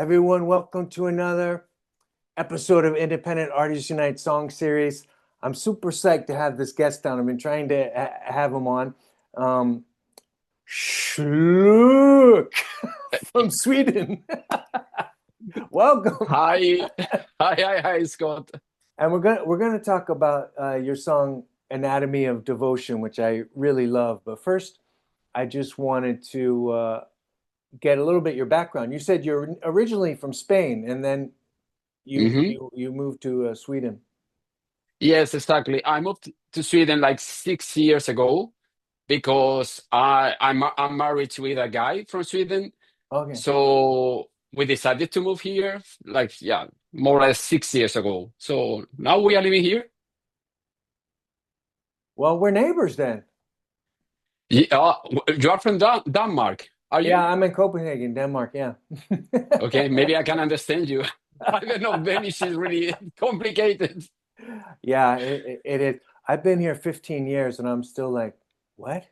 Everyone, welcome to another episode of Independent Artists Unite Song Series. I'm super psyched to have this guest on. I've been trying to have him on. Sshhluuuuuuck from Sweden. Welcome. Hi, hi, Scott. And we're gonna talk about your song "Anatomy of Devotion," which I really love. But first, I just wanted to get a little bit your background. You said you're originally from Spain, and then you hmm you moved to Sweden. Yes, exactly. I moved to Sweden like 6 years ago because I'm married with a guy from Sweden. Okay. So we decided to move here, like yeah, more or less 6 years ago. So now we are living here. Well, we're neighbors then. Yeah, you are from Denmark, are Yeah, you? I'm in Copenhagen, Denmark. Yeah. Okay, maybe I can understand you. I don't know. Danish is really complicated. Yeah, it is. I've been here 15 years and I'm still like, what?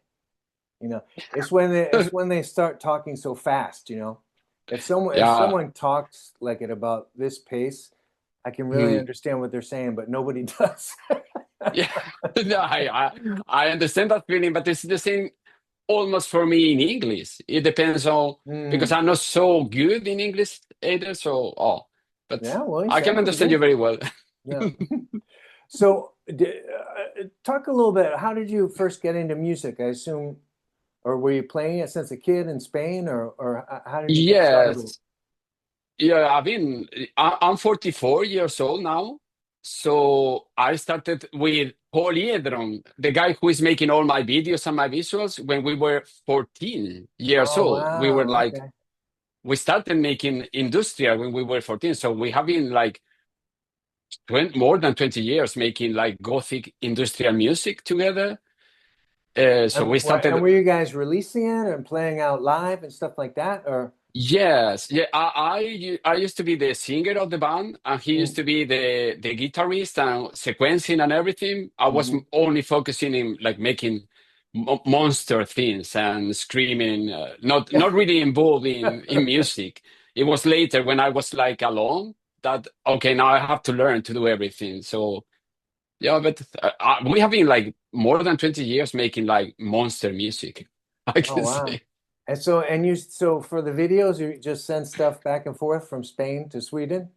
You know, it's when they start talking so fast, you know. If Yeah. someone talks like at about this pace, I can really Hmm. understand what they're saying, but nobody does. Yeah, no, I understand that feeling, but it's the same almost for me in English. It depends on because Hmm. I'm not so good in English either. So, but Yeah, well, you I can sound pretty understand you good. very well. Yeah. So, talk a little bit. How did you first get into music? I assume, or were you playing it since a kid in Spain, or how did you get started with it? Yes, yeah. I'm 44 years old now, so I started with Polyedron, the guy who is making all my videos and my visuals. When we were 14 years Oh, old, we were wow. like Okay. we started making industrial when we were 14. So we have been like 20, more than 20 years making like gothic industrial music together. So we And started, were you guys releasing it and playing out live and stuff like that, or? yes, yeah. I used to be the singer of the band, and he used Mm, to be the guitarist and sequencing and everything. I was hmm. only focusing in like making monster things and screaming, not really involved in music. It was later when I was like alone that okay, now I have to learn to do everything. So yeah, but we have been like more than 20 years making like monster music, I Oh, can wow. say. And so for the videos, you just send stuff back and forth from Spain to Sweden?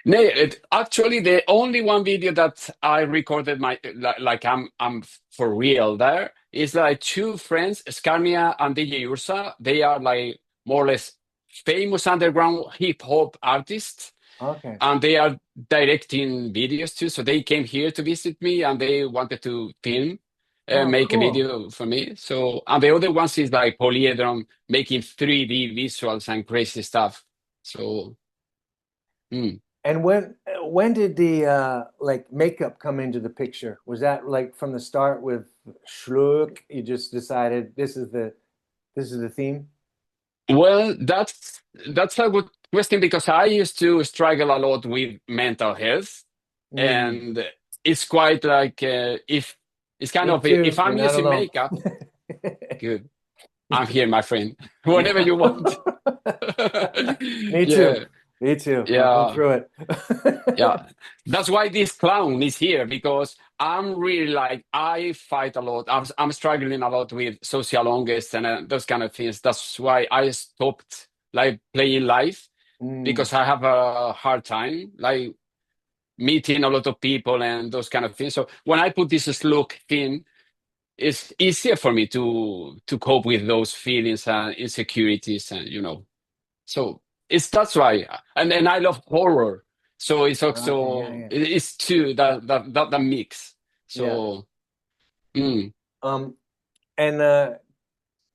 No, actually, the only one video that I recorded like I'm for real there is like two friends, Scarnia and DJ Ursa. They are like more or less famous underground hip hop artists, Okay. and they are directing videos too. So they came here to visit me, and they wanted to film, Oh, make a cool. video for me. So, and the other ones is like Polyedron making 3D visuals and crazy stuff. So, mm. And when did the like makeup come into the picture? Was that like from the start with Schluck? You just decided this is the theme? Well, that's a good question because I used to struggle a lot with mental health, Mm, and it's quite like if it's kind me of if too. You're I'm not using alone. makeup, good. I'm here, my friend. Whenever Yeah. you want. Me too. Yeah, Me too. I've been yeah, through it. yeah. That's why this clown is here because I'm really like I fight a lot. I'm struggling a lot with social angst and those kind of things. That's why I stopped like playing live Mm, because I have a hard time like meeting a lot of people and those kind of things. So when I put this slug thing, it's easier for me to cope with those feelings and insecurities and so it's that's why, and then I love horror, so it's okay, yeah, also yeah. it's too that mix. Yeah. So mm, Um, and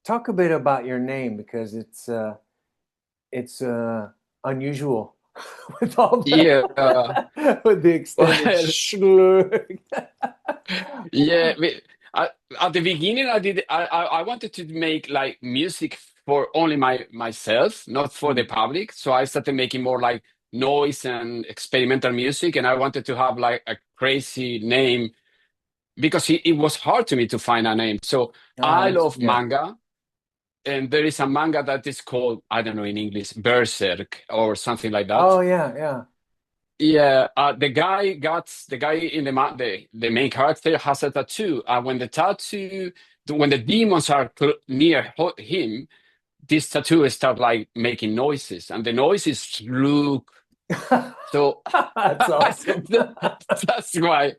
talk a bit about your name because it's unusual with all yeah, with the extended well, schlurg. yeah. At the beginning, I wanted to make like music for only myself, not for the Mm, public. So I started making more like noise and experimental music, and I wanted to have like a crazy name because it was hard to me to find a name. So I yes, love yeah. manga. and there is a manga that is called, I don't know in English, Berserk or something like that. Oh yeah, yeah. Yeah, the guy in the main character has a tattoo, and when the demons are near him, this tattoo start like making noises, and the noise is look. So That's awesome. that's why.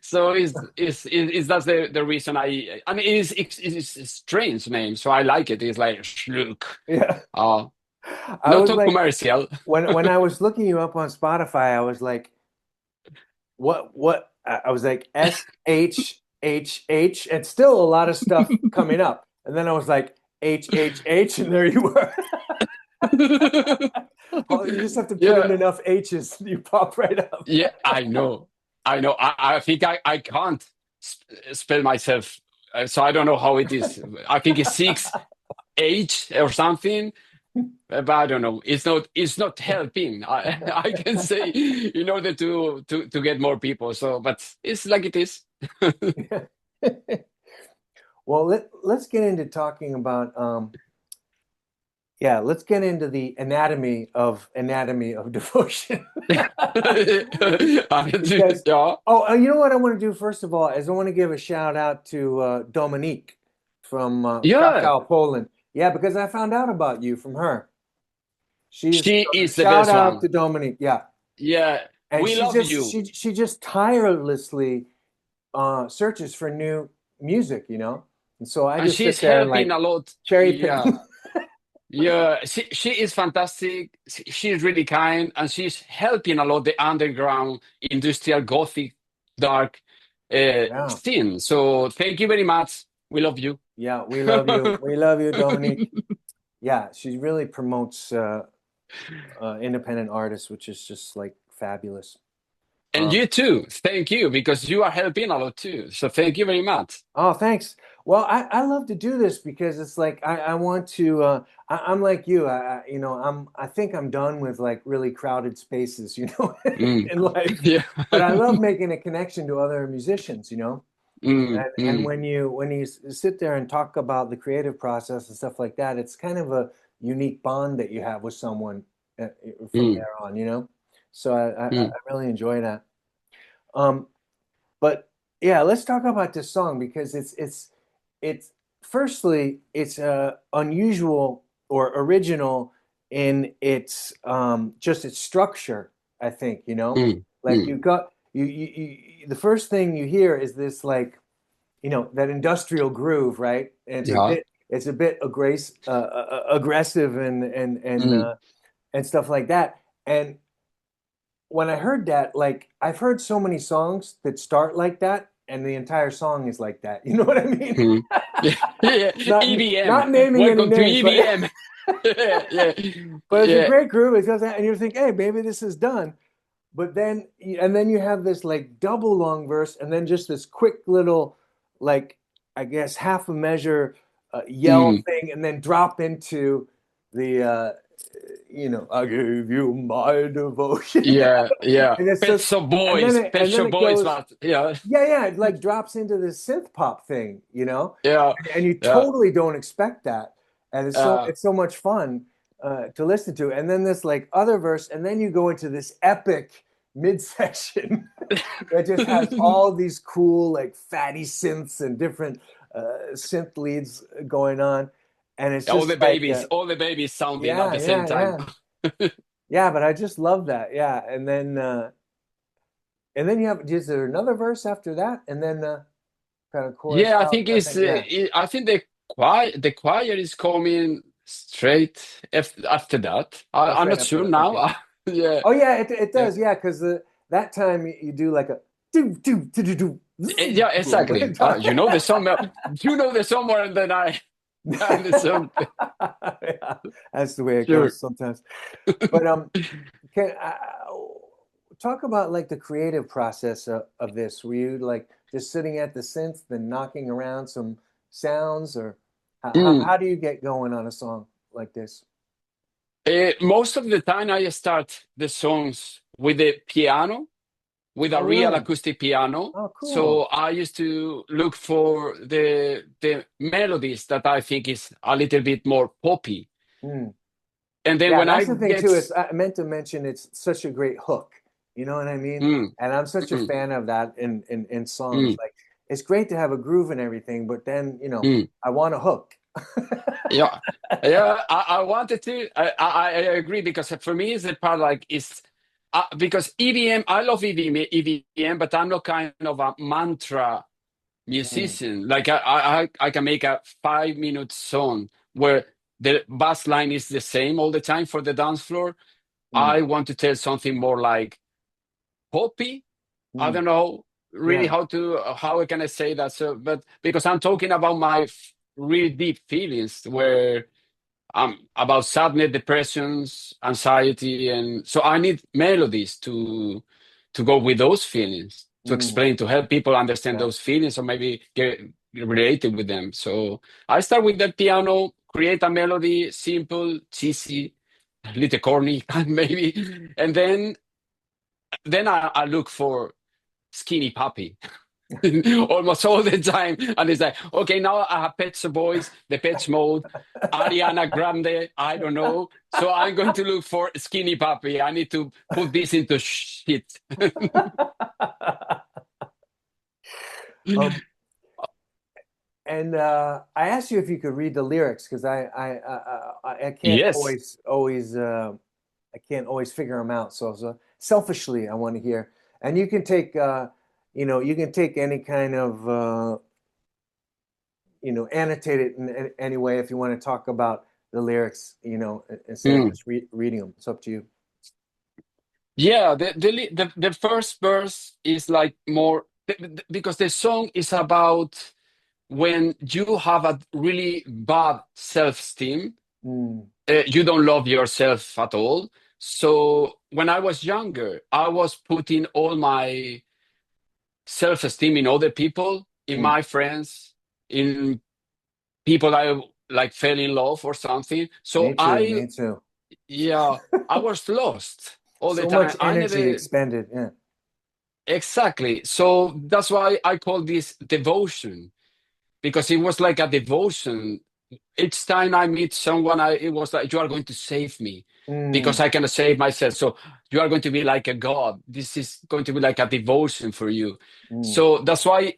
So is that's the reason I mean it's a strange name, so I like it. It's like Shlook. Yeah. Uh I Not was too like, commercial. when I was looking you up on Spotify, I was like, what I was like SHHH, and still a lot of stuff coming up. And then I was like HHH, and there you were. Oh, you just have to put Yeah, in enough H's, you pop right up. yeah, I know. I know. I think I can't spell myself, so I don't know how it is. I think it's 6H or something, but I don't know. It's not helping. I can say in order to get more people. So, but it's like it is. Well, let's get into talking about yeah, let's get into the anatomy of devotion. Because Yeah, oh, you know what I want to do first of all is I want to give a shout out to Dominique from yeah. Krakow, Poland. Yeah, because I found out about you from her. She's She is the shout best out one. to Dominique. Yeah, Yeah, and we she love just you. she just tirelessly searches for new music, you know. And so I And just sit she's there and helping like a lot. cherry pick. Yeah, yeah. She is fantastic. She's really kind, and she's helping a lot the underground industrial gothic dark Yeah, scene. So thank you very much. We love you. yeah, we love you. We love you, Dominique. Yeah, she really promotes independent artists, which is just like fabulous. And Um, you too. Thank you because you are helping a lot too. So thank you very much. oh, thanks. Well, I love to do this because it's like I want to. I'm like you. I think I'm done with like really crowded spaces, you know, Mm. in life. Yeah. But I love making a connection to other musicians, you know. Mm, And mm, when you sit there and talk about the creative process and stuff like that, it's kind of a unique bond that you have with someone from mm, there on, you know. So I mm, really enjoy that. Um, but yeah, let's talk about this song because it's firstly it's unusual or original in its just its structure. I think you know, mm, like mm. you got the first thing you hear is this like that industrial groove, right? And Yeah. it's a bit aggressive Mm. and stuff like that. And when I heard that, like I've heard so many songs that start like that, and the entire song is like that. You know what I mean? Mm. Yeah, yeah. Not EBM. not naming any Welcome to names, but EBM. Yeah, yeah, but it's a yeah. great groove. It goes out, and you think, hey, maybe this is done. But then you have this like double long verse, and then just this quick little, like I guess half a measure yell Mm. thing, and then drop into the I gave you my devotion, Yeah, yeah. and it's Pet just Shop and then Boys, it Pet and then Shop it Boys, goes but yeah, yeah, it like drops into this synth pop thing, you know, yeah, and you yeah. totally don't expect that, and Uh, it's so much fun to listen to, and then this like other verse, and then you go into this epic midsection that just has all these cool like fatty synths and different synth leads going on, and it's just like all the babies sounding at yeah, the same yeah, time. yeah, yeah. But I just love that, yeah. And then you have is there another verse after that, and then kind of chorus Yeah, I out? think I it's. think yeah, I think the choir is coming straight after that. that's I'm right not after sure that. Okay. now. Yeah, Oh yeah, it yeah. does, yeah, because that time you do like a do Yeah, exactly. You know the song. You know the song more than I. Than the song. Yeah, that's the way it Sure. goes sometimes. But can talk about like the creative process of this? Were you like just sitting at the synth, then knocking around some sounds, or Mm. how do you get going on a song like this? Most of the time, I start the songs with the piano, with a Oh, real really? acoustic piano. Oh, So cool. I used to look for the melodies that I think is a little bit more poppy. Mm. And then Yeah, when I that's the thing get too. Is I meant to mention it's such a great hook. You know what I mean? mm, And I'm such a mm, fan of that in songs. mm, Like it's great to have a groove and everything, but then, mm. I want a hook. Yeah, yeah. I wanted to. I agree because for me, it's the part like is because EDM. I love EDM, but I'm not kind of a mantra Mm, musician. Like I can make a 5 minute song where the bass line is the same all the time for the dance floor. mm, I want to tell something more like poppy. I mm. don't know really Yeah. how can I say that. So, but because I'm talking about my really deep feelings where about sadness, depressions, anxiety, and so I need melodies to go with those feelings, to Mm, explain, to help people understand yeah. those feelings, or maybe get related with them. So I start with the piano, create a melody, simple, cheesy, a little corny, maybe, and then I look for Skinny Puppy. Almost all the time. And it's like, okay, now I have Pet Shop Boys, the Pet Mode, Ariana Grande, I don't know. So I'm going to look for Skinny Puppy. I need to put this into shit. Um, and I asked you if you could read the lyrics because I can't Yes. always figure them out. So selfishly, I want to hear. And you can take you can take any kind of annotate it in any way if you want to talk about the lyrics, instead of Mm. just reading them. It's up to you. Yeah, the first verse is like more because the song is about when you have a really bad self-esteem, Mm, you don't love yourself at all. So when I was younger, I was putting all my self-esteem in other people, in mm. my friends, in people I like fell in love or something. So Me too. Me too. yeah, I was lost all the So time. much I energy never, expended. Yeah. exactly. So that's why I call this devotion, because it was like a devotion. Each time I meet someone, it was like, you are going to save me because Mm, I cannot save myself. So you are going to be like a God. This is going to be like a devotion for you. mm, So that's why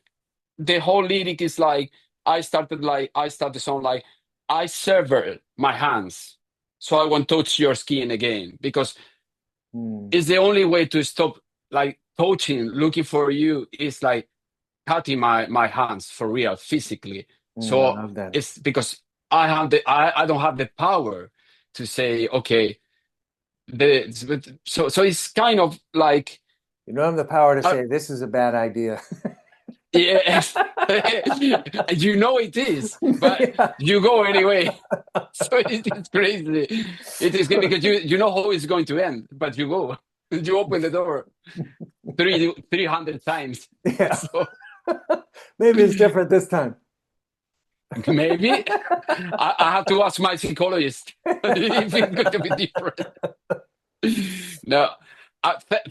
the whole lyric is I started the song like, I sever my hands so I won't touch your skin again, because mm, it's the only way to stop like touching, looking for you is like cutting my hands for real, physically. I So love that. it's because I don't have the power to say, okay, so it's kind of like You don't have the power to uh, say this is a bad idea. yes, you know it is, but Yeah. you go anyway. So it is crazy. It is good because you know how it's going to end, but you go, you open the door 300 times. Yeah. So Maybe it's different this time. maybe I have to ask my psychologist if it's going to be different. No,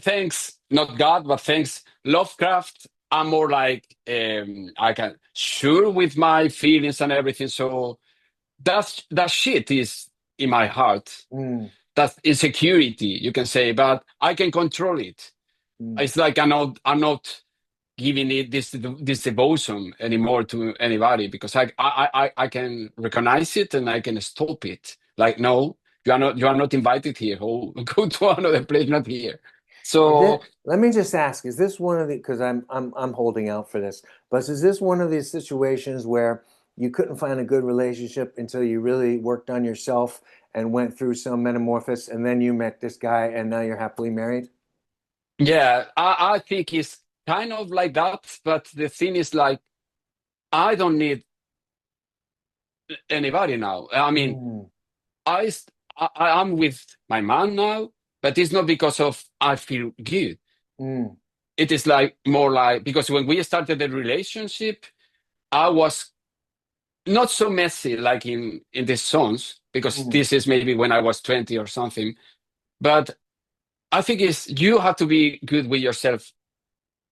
thanks, not God, but thanks Lovecraft. I'm more like I can sure with my feelings and everything. So that shit is in my heart. Mm, That's insecurity, you can say, but I can control it. mm. It's like I'm not giving it this devotion anymore to anybody, because I can recognize it and I can stop it. Like, no, you are not invited here. Oh, go to another place, not here. So Let me just ask, is this one of the, because I'm holding out for this, but is this one of these situations where you couldn't find a good relationship until you really worked on yourself and went through some metamorphosis and then you met this guy and now you're happily married? yeah, I think it's kind of like that. But the thing is, like, I don't need anybody now. I mean, Mm, I st- I'm with my man now, but it's not because of I feel good. mm, It is like more like because when we started the relationship, I was not so messy like in the songs, because mm, this is maybe when I was 20 or something. But I think it's you have to be good with yourself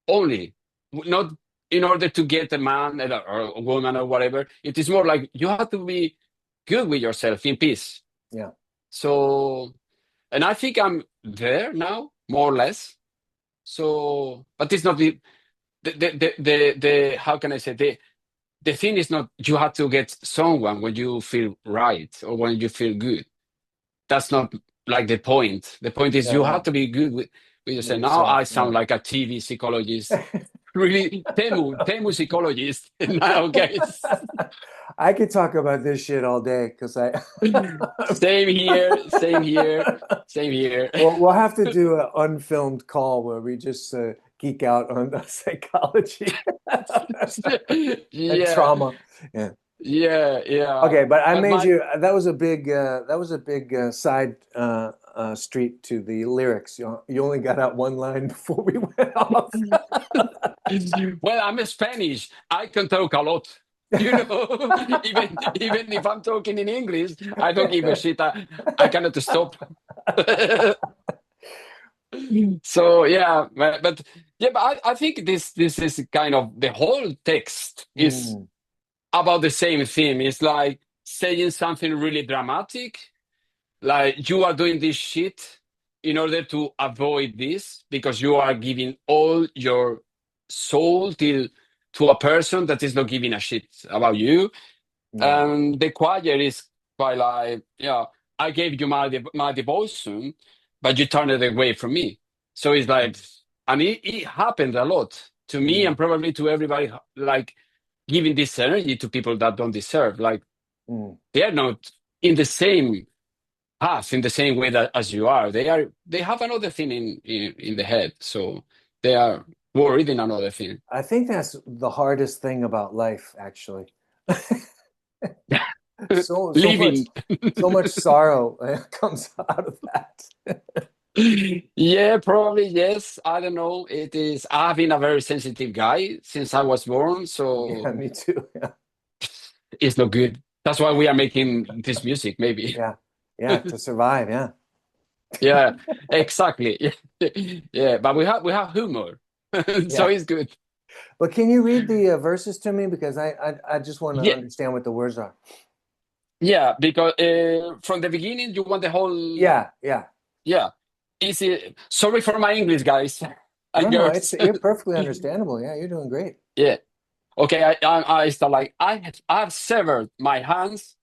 only, not in order to get a man or a woman or whatever. It is more like you have to be good with yourself in peace. Yeah. So, and I think I'm there now, more or less. So, but it's not the how can I say, the thing is not you have to get someone when you feel right or when you feel good. That's not like the point. The point is Yeah. you Yeah. have to be good with With yourself. Now yourself. I sound like a TV psychologist, really Temu psychologist now, guys. I could talk about this shit all day because I. Same here, same here, same here. Well, we'll have to do an unfilmed call where we just geek out on the psychology and Yeah, trauma. Yeah. yeah, yeah. Okay, but I But made my you. That was a big side street to the lyrics. You only got out one line before we went off. well, I'm Spanish. I can talk a lot. You know, even if I'm talking in English, I don't give a shit. I cannot stop. So yeah, but yeah, but I think this is kind of the whole text is Mm, about the same theme. It's like saying something really dramatic, like you are doing this shit in order to avoid this because you are giving all your soul to a person that is not giving a shit about you. yeah. And the choir is quite like, yeah, I gave you my devotion, but you turned it away from me. So it's like, and it happened a lot to me Mm, and probably to everybody, like giving this energy to people that don't deserve. Like mm. they are not in the same path in the same way that as you are. They have another thing in the head, so they are worried in another thing. I think that's the hardest thing about life, actually. So so much Living. so much sorrow comes out of that. Yeah, probably yes. I don't know. It is. I've been a very sensitive guy since I was born, Yeah, so me too. Yeah, it's not good. That's why we are making this music, maybe. yeah, yeah. To survive, yeah, Yeah, exactly. Yeah, but we have humor, so yeah. it's good. But can you read the verses to me because I just want to Yeah, understand what the words are. yeah. Because from the beginning, you want the whole. Yeah, yeah. Yeah. Easy. Sorry for my English, guys No, and no, it's girls. you're perfectly understandable. Yeah, you're doing great. Yeah. Okay. I start like I've severed my hands,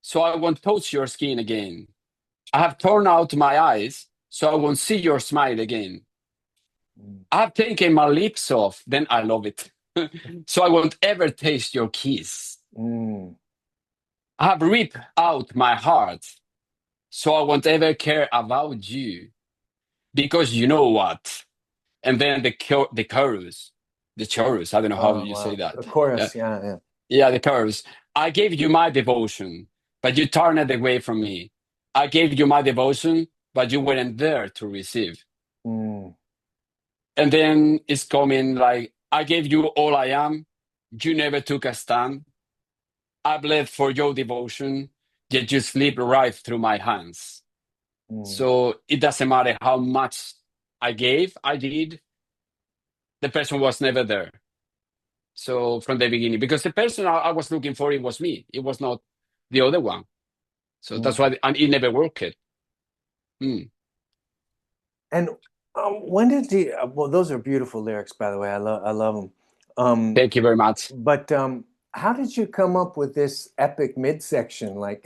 so I won't touch your skin again. I have torn out my eyes, so I won't see your smile again. Mm, I have taken my lips off, then I love it, so I won't ever taste your kiss. mm, I have ripped out my heart, so I won't ever care about you because you know what. And then the chorus, the chorus. I don't know how oh you say wow, that. the Yeah, chorus. Yeah, yeah. yeah, the chorus. I gave you my devotion, but you turned it away from me. I gave you my devotion, but you weren't there to receive. Mm, And then it's coming like, I gave you all I am. You never took a stand. I bled for your devotion, yet you slipped right through my hands. mm, So it doesn't matter how much I gave, I did. The person was never there. So from the beginning, because the person I was looking for, it was me. It was not the other one. So that's mm. why, and it never worked. Mm. And when did the well, those are beautiful lyrics, by the way. I love them. Thank you very much. But how did you come up with this epic midsection? Like,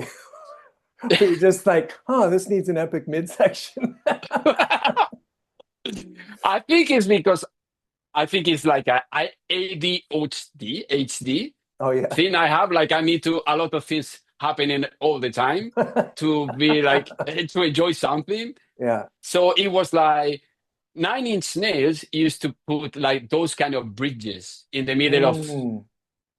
were you just like, huh, this needs an epic midsection? I think it's because I think it's like a ADHD HD Oh yeah. thing I have. Like I need to a lot of things happening all the time to be like to enjoy something. Yeah. So it was like Nine Inch Nails used to put like those kind of bridges in the middle of Mm,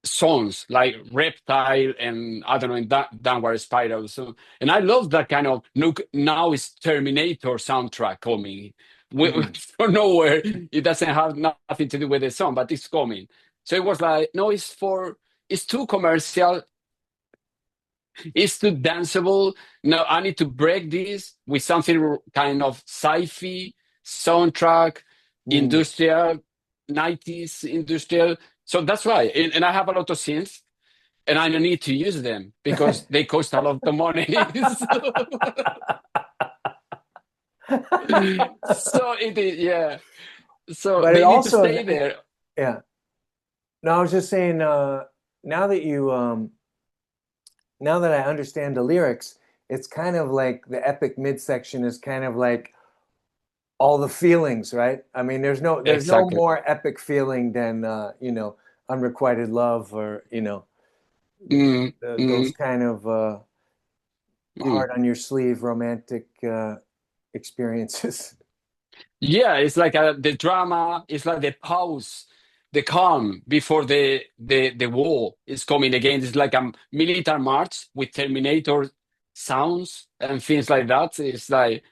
songs like Reptile and I don't know, in Downward Spiral. So, and I love that kind of look. Now it's Terminator soundtrack coming mm, from nowhere. It doesn't have nothing to do with the song, but it's coming. So it was like, no, it's too commercial. It's too danceable. No, I need to break this with something kind of sci-fi soundtrack, mm, industrial. 90s industrial. So that's why. And I have a lot of synths, and I don't need to use them because they cost a lot of money. So it is, yeah. So But it they need to also, stay there. yeah. No, I was just saying, now that you, now that I understand the lyrics, it's kind of like the epic midsection is kind of like all the feelings, right? I mean, there's no Exactly. more epic feeling than unrequited love, or Mm, those mm, kind of mm. hard on your sleeve romantic experiences. Yeah, it's like the drama. It's like the pause, the calm before the war is coming again. It's like a military march with Terminator sounds and things like that. It's like,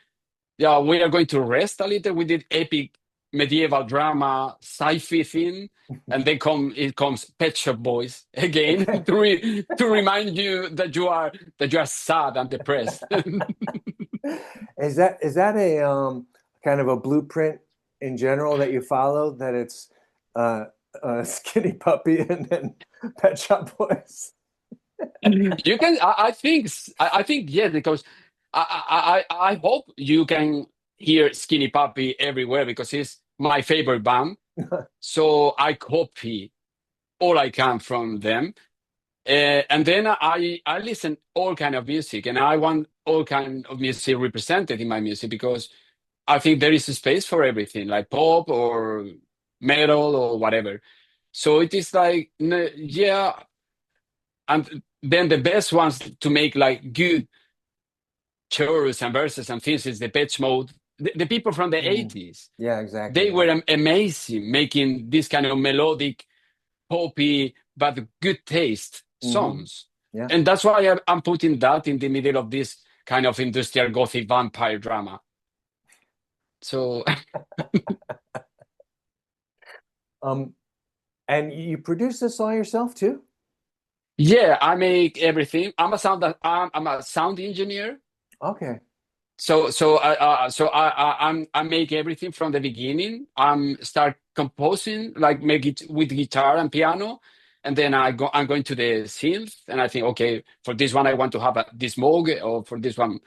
yeah, we are going to rest a little with the epic medieval drama sci-fi thing, and then it comes Pet Shop Boys again Okay. to remind you that you are sad and depressed. Is that a kind of a blueprint in general that you follow? That it's uh, Skinny Puppy and then Pet Shop Boys. You can, I think yes, because I hope you can hear Skinny Puppy everywhere because he's my favorite band. So I copy all I can from them. And then I listen all kind of music, and I want all kind of music represented in my music because I think there is a space for everything, like pop or metal or whatever. So it is like, yeah, and then the best ones to make like good chorus and verses and things is the Pitch Mode. The people from the Mm. 80s, Yeah, exactly. they Yeah. were amazing making this kind of melodic, poppy, but good taste Hmm. songs. Yeah. And that's why I'm putting that in the middle of this kind of industrial gothic vampire drama. So, Um, and you produce this all yourself too? yeah, I make everything. I'm a sound engineer. Okay. I make everything from the beginning. Start composing, like make it with guitar and piano, and then I'm going to the synth, and I think, okay, for this one I want to have this Moog, or for this one,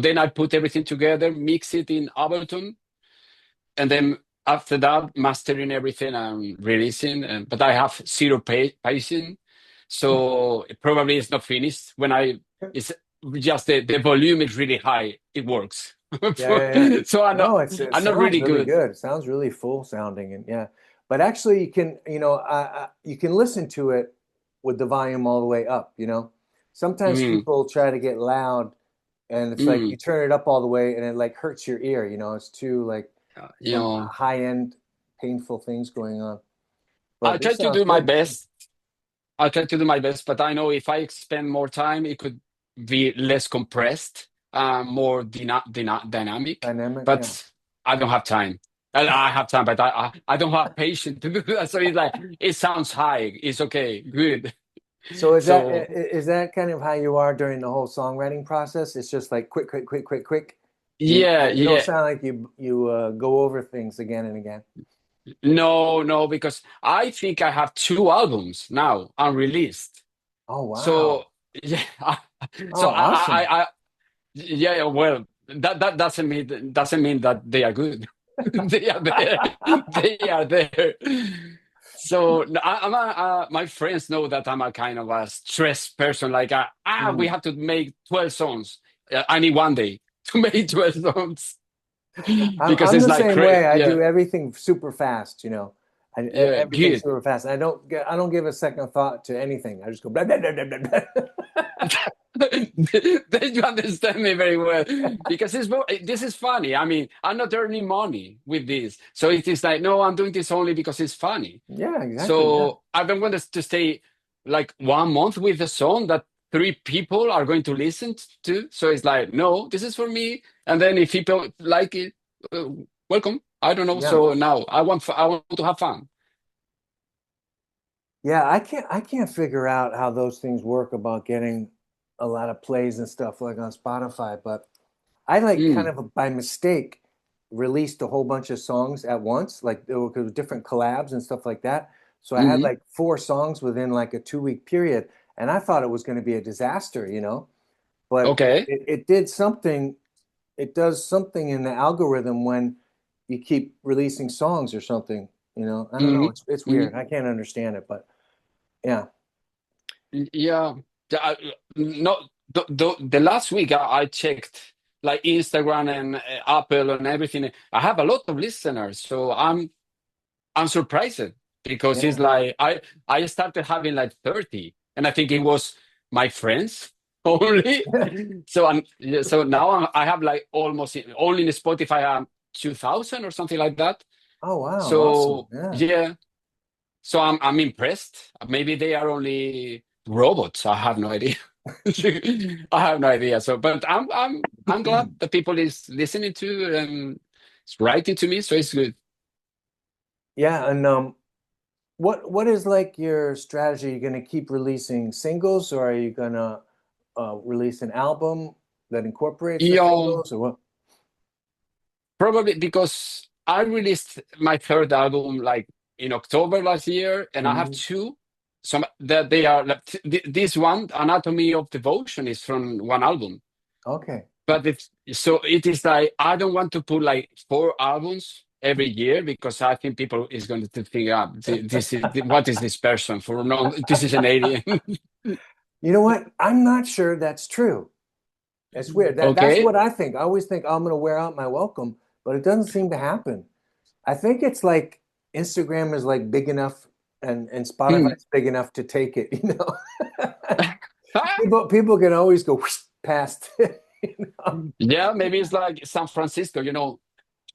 then I put everything together, mix it in Ableton, and then after that, mastering everything and releasing. But I have zero patience, so it probably it's not finished. It's just the volume is really high. It works. Yeah, yeah, yeah. So No, it I'm not sounds really really good. good. It sounds really full sounding, and yeah. But actually, you can, you can listen to it with the volume all the way up, Sometimes Mm, people try to get loud, and it's like you mm. turn it up all the way, and it like hurts your ear, It's too like You some know, high-end painful things going on. I But try this to sounds do my good. best. I try to do my best, but I know if I spend more time, it could be less compressed, more dynamic. Dynamic, yeah. But I don't have time. I have time, but I don't have patience to do that. So it's like it sounds high. It's okay, good. So is that So is that kind of how you are during the whole songwriting process? It's just like quick, quick, quick, quick, quick. yeah, You don't yeah. sound like you go over things again and again. No, no, because I think I have two albums now unreleased. Oh So wow. yeah, Oh awesome. yeah, yeah, well, that doesn't mean that they are good. They are there. They are there. So my friends know that I'm a kind of a stressed person. Like, we Mm. have to make 12 songs. I need one day to make 12 songs because I'm it's the like same crazy. way. I Yeah, do everything super fast, yeah, everything good. super fast. I don't give a second thought to anything. I just go blah blah blah blah blah. Blah. Then you understand me very well because this is funny. I mean, I'm not earning money with this, so it is like, no, I'm doing this only because it's funny. Yeah, exactly. Yeah. So I don't want us to stay like 1 month with a song that three people are going to listen to. So it's like, no, this is for me. And then if people like it, uh, welcome. I don't know. Yeah. So now I want to have fun. Yeah, I can't figure out how those things work about getting a lot of plays and stuff like on Spotify, but I like kind Mm, of by mistake. released a whole bunch of songs at once. Like there were different collabs and stuff like that. So I had Hmm. like 4 songs within like a 2 week period, and I thought it was going to be a disaster, you know. But Okay. it did something. It does something in the algorithm when you keep releasing songs or something. You know, I don't know. Hmm. It's Hmm. weird. I can't understand it, but yeah. Yeah. No, the last week I checked like Instagram and Apple and everything. I have a lot of listeners, so I'm surprised because it's Yeah. like I started having like 30, and I think it was my friends only. So yeah, so now I have like almost only in Spotify 2,000 or something like that. Oh wow, awesome. So Yeah. yeah, so I'm impressed. Maybe they are only robots. I have no idea. I have no idea. So, but I'm glad the people is listening to and it's writing to me. So it's good. Yeah, and what is like your strategy? You gonna keep releasing singles, or are you gonna release an album that incorporates the Yeah, singles, or what? probably because I released my third album like in October last year, and I have Mhm. two. Some that they are like this one, Anatomy of Devotion, is from one album. Okay. But it's so it is like I don't want to put like 4 albums every year because I think people is going to think, ah, this is what is this person for? No, this is an alien. You know what? I'm not sure that's true. It's weird. That's Okay. what I think. I always think, "Oh, I'm gonna wear out my welcome, but it doesn't seem to happen. I think it's like Instagram is like big enough and Hmm. Spotify's big enough to take it, you know. People can always go whoosh past it, you know. Yeah, maybe it's like San Francisco.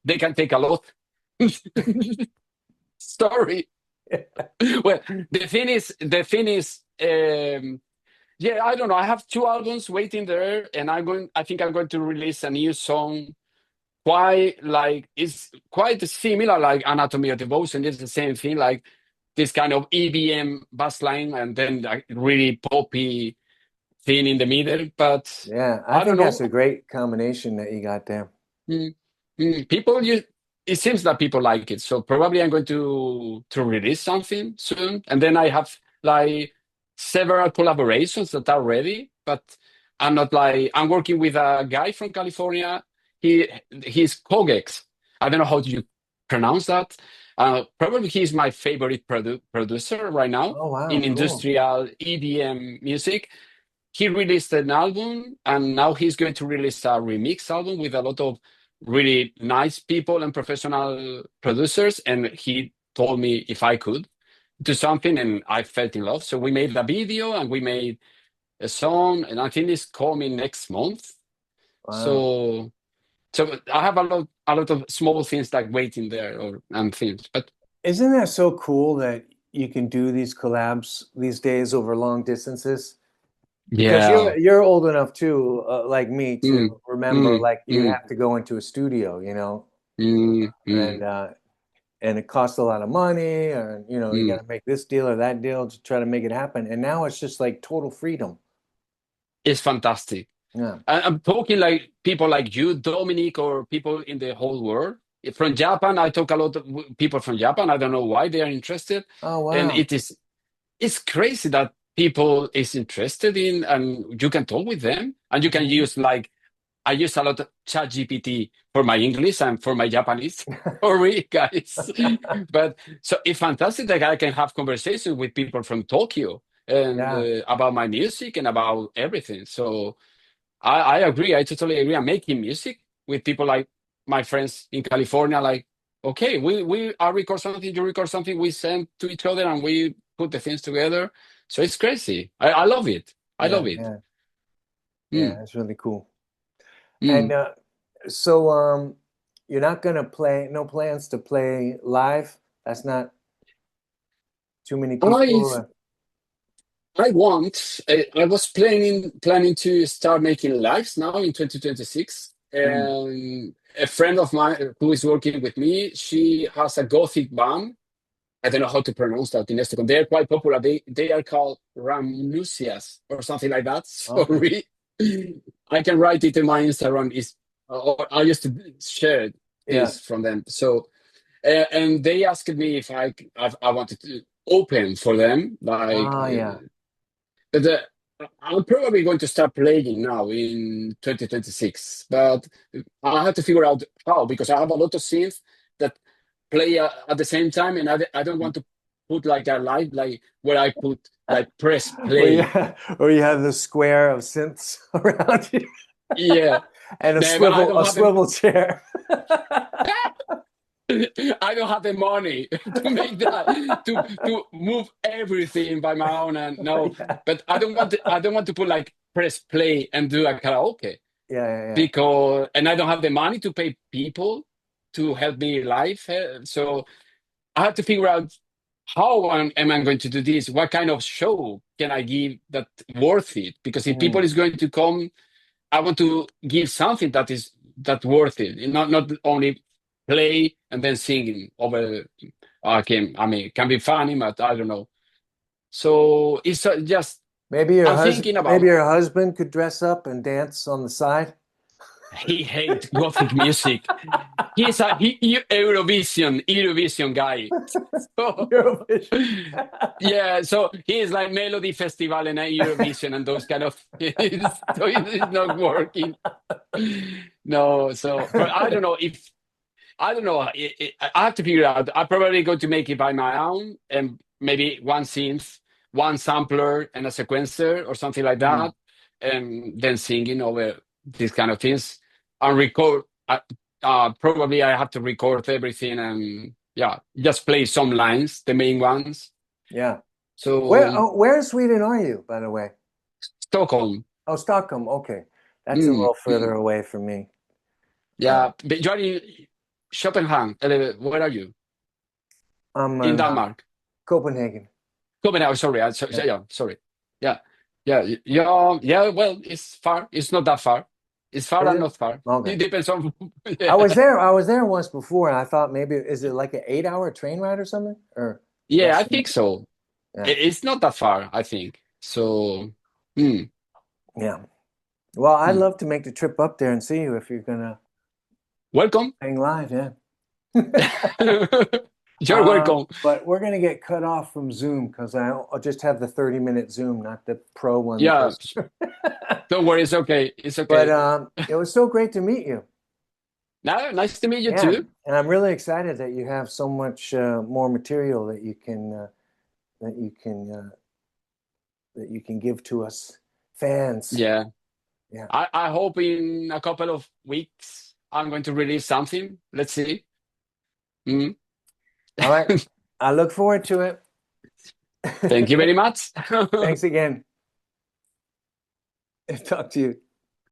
They can take a lot. Sorry. Well, the thing is, yeah, I don't know. I have 2 albums waiting there, and I think I'm going to release a new song. Quite like it's quite similar, like Anatomy of Devotion. It's the same thing, like this kind of EBM bass line, and then like really poppy thing in the middle. But Yeah, I I don't think know. that's a great combination that you got there. Mm, People, it seems that people like it. So probably I'm going to release something soon, and then I have like several collaborations that are ready. But I'm working with a guy from California. He's Kogex. I don't know how do you pronounce that. Probably he's my favorite producer right now Oh in wow, cool. industrial EDM music. He released an album, and now he's going to release a remix album with a lot of really nice people and professional producers. And he told me if I could do something, and I felt in love. So we made a video and we made a song, and I think it's coming next month. Wow. So I have a lot of small things like waiting there or and things. But Isn't that so cool that you can do these collabs these days over long distances? Because yeah. you're old enough too, like me, Mm, to remember mm, like you'd mm, have to go into a studio, you know, mm, and uh, and it costs a lot of money, or you know, you got mm. to make this deal or that deal to try to make it happen. And now it's just like total freedom. It's fantastic. Yeah. I'm talking like people like you, Dominic, or people in the whole world. From Japan, I talk a lot of people from Japan. I don't know why they are interested, Oh and wow. it's crazy that people is interested in, and you can talk with them, and you can Mhm. use like I use a lot of ChatGPT for my English and for my Japanese. Sorry, guys, but so it's fantastic that I can have conversations with people from Tokyo and Yeah. about my music and about everything. So. I agree. I totally agree. I'm making music with people like my friends in California. Like, okay, I record something, you record something, we send to each other, and we put the things together. So it's crazy. I love it. I Yeah. love it. Yeah. Yeah. Mm, That's really cool. And mm. so you're not gonna play, no plans to play live? That's not too many I people. I was planning to start making lives now in 2026. Mm. And a friend of mine who is working with me, she has a gothic band. I don't know how to pronounce that in Estocon. They're quite popular. They are called Ramusias or something like that. Okay. Sorry. I can write it in my Instagram. Or I used to share it. Yeah. piece from them. So and they asked me if I wanted to open for them, like. Ah, yeah. But I'm probably going to start playing now in 2026, but I have to figure out how, because I have a lot of synths that play at the same time, and I don't want to put like a live, like where I put like press play. Or you have the square of synths around you Yeah, and no, but I don't a have the swivel chair. I don't have the money to make that, to move everything by my own, and no, Yeah. but I don't want to put like press play and do a karaoke. Yeah, yeah, yeah. Because and I don't have the money to pay people to help me live. So I have to figure out how am I going to do this? What kind of show can I give that worth it? Because if people Mm, is going to come, I want to give something that worth it, not only play and then singing over. I mean, it can be funny, but I don't know. So it's just I'm thinking maybe about. your husband could dress up and dance on the side. He hates Gothic music. He's a Eurovision guy. So Eurovision. yeah, so he's like Melody Festival and Eurovision and those kind of things. So it's not working. No, so but I don't know if I don't know. I have to figure out. I'm probably going to make it by my own, and maybe one synth, one sampler, and a sequencer or something like Mm, that, and then singing over these kind of things and record. Probably I have to record everything and yeah, just play some lines, the main ones. yeah. So Where in Sweden are you, by the way? Stockholm. Oh, Stockholm. Okay. That's a Mm, little further mm. away from me. Uh, Yeah, but you're in Copenhagen. Where are you? I'm In in Denmark. Copenhagen. Copenhagen, sorry. Yeah. Yeah, sorry. Yeah, yeah. Well, it's far. It's not that far. It's far Is and it? not far. Okay. It depends on. Yeah, I was there once before, and I thought maybe is it like an 8 hour train ride or something, or yeah, less I than think that? so. Yeah. It's not that far. I think so. Hmm. Yeah. Well, I'd Hmm. love to make the trip up there and see you if you're gonna Welcome. hang live. Yeah. You're welcome. But we're gonna get cut off from Zoom because I'll just have the 30-minute Zoom, not the pro one. Yeah, Because, don't worry. It's okay. It's but okay. it was so great to meet you. Now, nice to meet you Yeah, too. and I'm really excited that you have so much more material that you can that you can give to us fans. Yeah, Yeah. I hope in a couple of weeks I'm going to release something. Let's see. Hmm. All right. I look forward to it. Thank you very much. Thanks again. Talk to you.